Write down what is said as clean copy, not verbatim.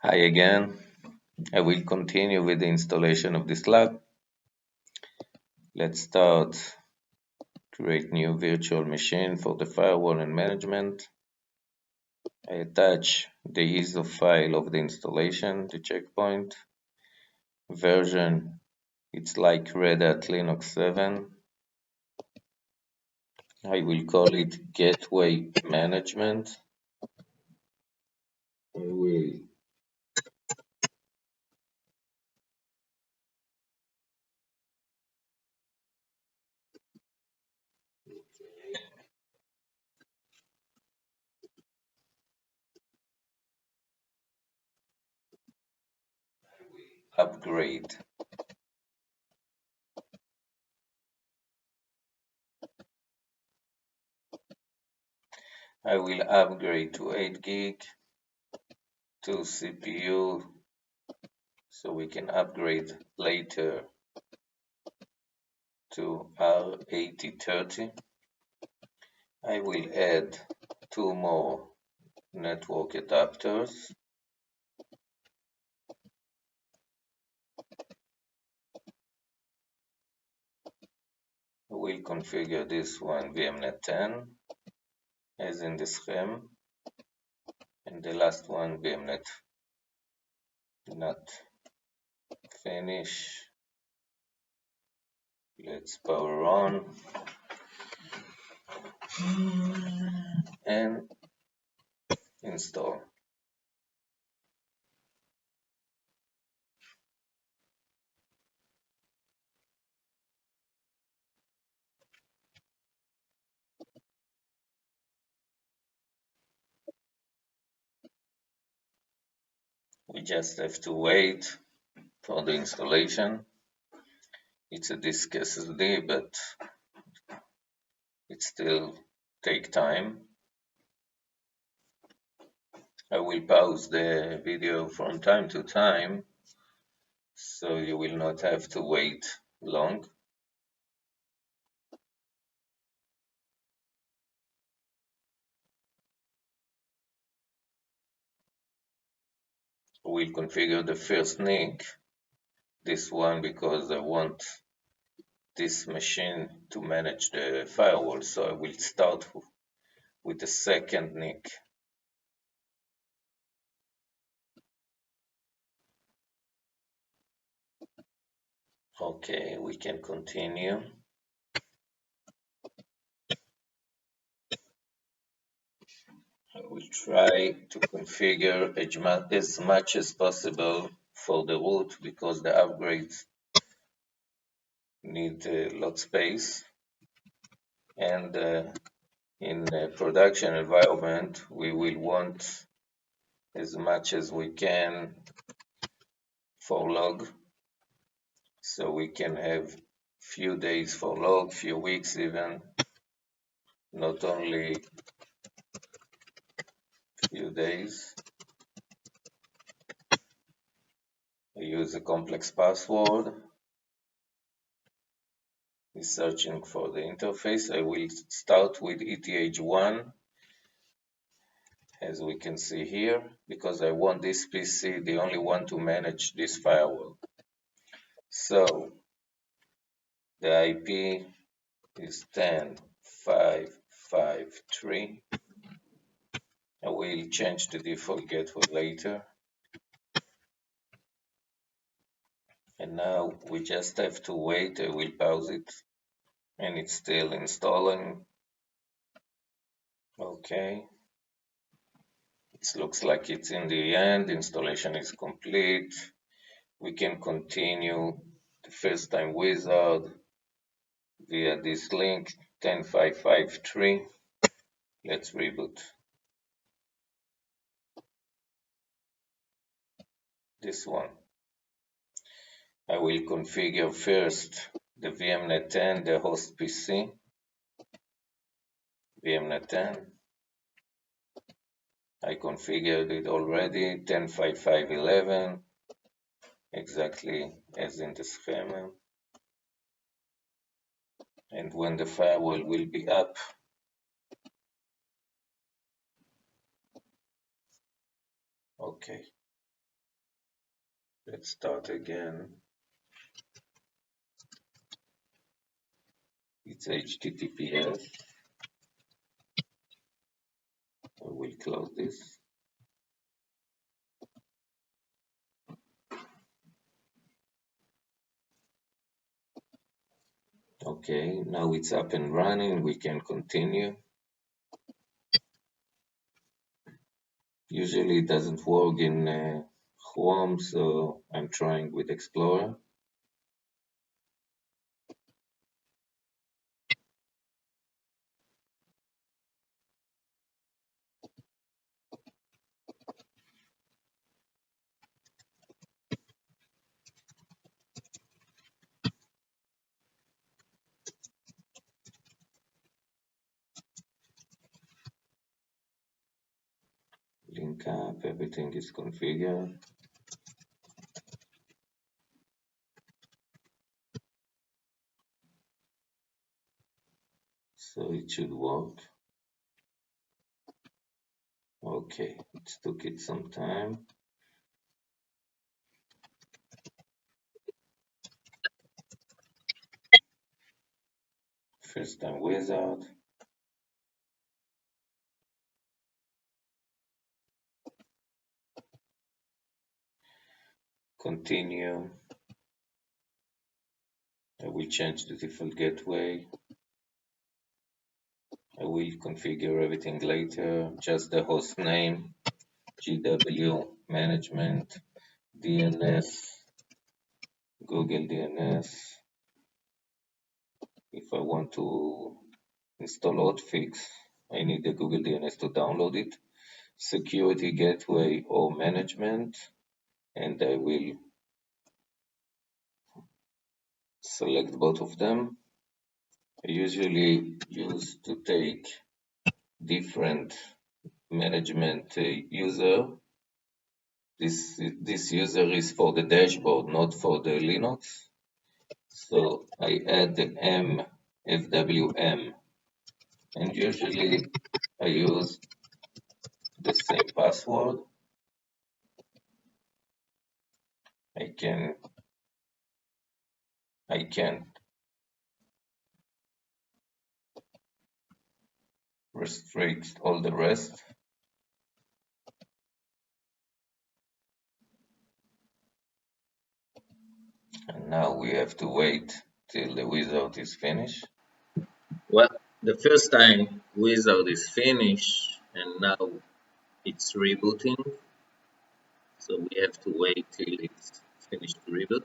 Hi again. I will continue with the installation of this lab. Let's start. Create new virtual machine for the firewall and management. I attach the ISO file of the installation, the checkpoint. Version, it's like Red Hat Linux 7. I will call it Gateway Management. I will upgrade. I will upgrade to 8 gig to CPU so we can upgrade later to R8030. I will add 2 more network adapters. I will configure this one vmnet 10 as in the scheme, and the last one vmnet not finish. Let's power on and install. We just have to wait for the installation. It's a disk SSD, but it still take time. I will pause the video from time to time so you will not have to wait long. We'll configure the first NIC, this one, because I want this machine to manage the firewall, so I will start with the second NIC. Okay, we can continue. I will try to configure as much as possible for the root because the upgrades need a lot of space, and in a production environment we will want as much as we can for log, so we can have few days for log, few weeks even, not only few days. I use a complex password. Is searching for the interface. I will start with ETH1, as we can see here, because I want this PC, the only one, to manage this firewall. So the IP is 10.5.5.3. I will change the default gateway later. And now we just have to wait. I will pause it, and it's still installing. Okay. It looks like it's in the end. Installation is complete. We can continue the first time wizard via this link 10.5.5.3. Let's reboot. This one. I will configure first the vmnet 10, the host PC. vmnet 10. I configured it already, 10.5.5.11, exactly as in the schema. And when the firewall will be up, okay. Let's start again. It's HTTPS. I will close this. Okay, now it's up and running. We can continue. Usually it doesn't work in Chrome, so I'm trying with Explorer. Link up, everything is configured. So it should work. Okay, it took it some time. First time wizard. Continue. I will change the default gateway. I will configure everything later. Just the host name, GW, management, DNS, Google DNS. If I want to install hotfix, I need the Google DNS to download it. Security gateway or management, and I will select both of them. I usually use to take different management user. This user is for the dashboard, not for the Linux. So I add the M, FWM, and usually I use the same password. I can restrict all the rest. And now we have to wait till the wizard is finished. Well, the first time wizard is finished and now it's rebooting. So we have to wait till it's finished to reboot.